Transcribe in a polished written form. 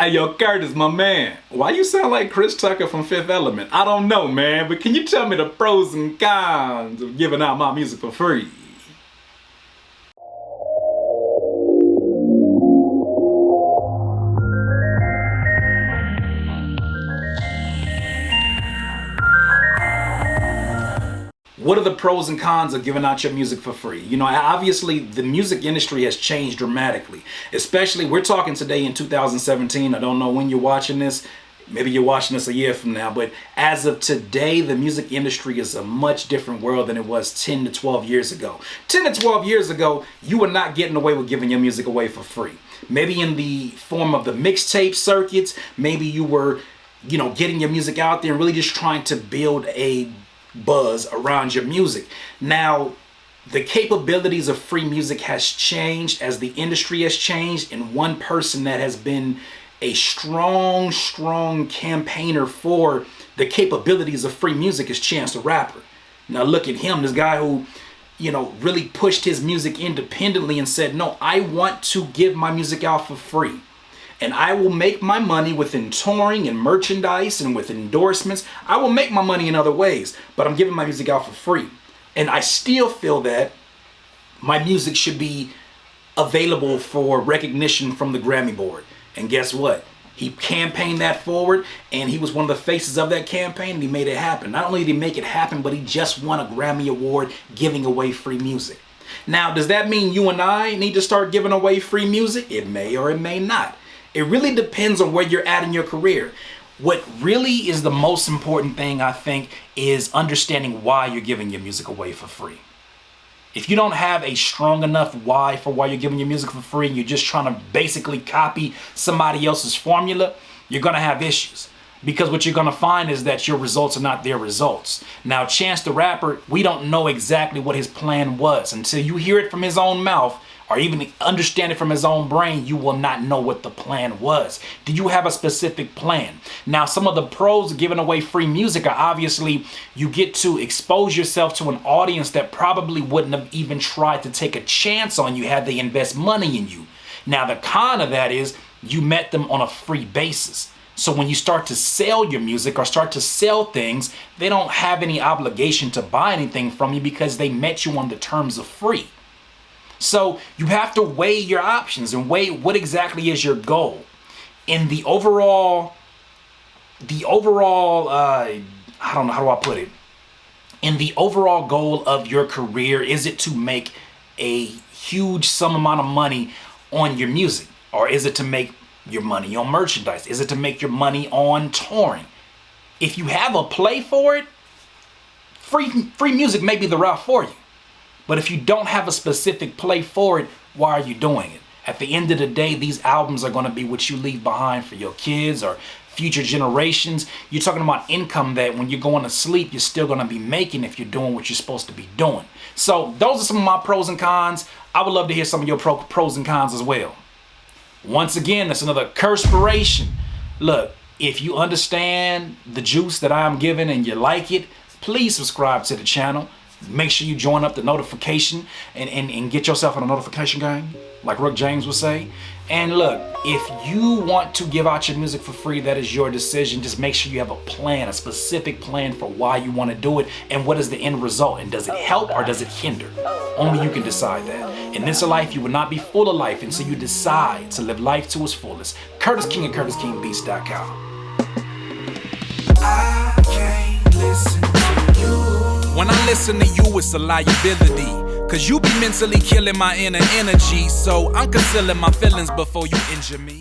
Hey, yo, Curtis, my man. Why you sound like Chris Tucker from Fifth Element? I don't know, man, but can you tell me the pros and cons of giving out my music for free? What are the pros and cons of giving out your music for free? You know, obviously the music industry has changed dramatically, especially we're talking today in 2017. I don't know when you're watching this. Maybe you're watching this a year from now, but as of today, the music industry is a much different world than it was 10 to 12 years ago. 10 to 12 years ago, you were not getting away with giving your music away for free. Maybe in the form of the mixtape circuits, maybe you were, getting your music out there and really just trying to build a buzz around your music. Now, the capabilities of free music has changed as the industry has changed, and one person that has been a strong campaigner for the capabilities of free music is Chance the Rapper. Now look at him, this guy who, really pushed his music independently and said, no, I want to give my music out for free. And I will make my money within touring and merchandise and with endorsements. I will make my money in other ways, but I'm giving my music out for free. And I still feel that my music should be available for recognition from the Grammy board. And guess what? He campaigned that forward, and he was one of the faces of that campaign, and he made it happen. Not only did he make it happen, but he just won a Grammy Award giving away free music. Now, does that mean you and I need to start giving away free music? It may or it may not. It really depends on where you're at in your career. What really is the most important thing, I think, is understanding why you're giving your music away for free. If you don't have a strong enough why for why you're giving your music for free, and you're just trying to basically copy somebody else's formula, you're going to have issues. Because what you're going to find is that your results are not their results. Now, Chance the Rapper, we don't know exactly what his plan was. Until you hear it from his own mouth, or even understand it from his own brain, you will not know what the plan was. Do you have a specific plan? Now, some of the pros of giving away free music are obviously you get to expose yourself to an audience that probably wouldn't have even tried to take a chance on you had they invest money in you. Now, the con of that is you met them on a free basis. So when you start to sell your music or start to sell things, they don't have any obligation to buy anything from you because they met you on the terms of free. So you have to weigh your options and weigh what exactly is your goal. In the overall, I don't know, how do I put it? In the overall goal of your career, is it to make a huge sum amount of money on your music? Or is it to make your money on merchandise? Is it to make your money on touring? If you have a play for it, free music may be the route for you. But if you don't have a specific play for it, why are you doing it? At the end of the day, these albums are going to be what you leave behind for your kids or future generations. You're talking about income that when you're going to sleep, you're still going to be making if you're doing what you're supposed to be doing. So those are some of my pros and cons. I would love to hear some of your pros and cons as well. Once again, that's another Curtspiration. Look, if you understand the juice that I'm giving and you like it, please subscribe to the channel. Make sure you join up the notification and get yourself on a notification gang, like Rook James would say. And look, if you want to give out your music for free, that is your decision. Just make sure you have a plan, a specific plan for why you want to do it and what is the end result. And does it help or does it hinder? Only you can decide that. In this life, you will not be full of life until you decide to live life to its fullest. Curtis King at CurtisKingBeats.com. I can't listen to you. When I listen to you, it's a liability. Cause you be mentally killing my inner energy. So I'm concealing my feelings before you injure me.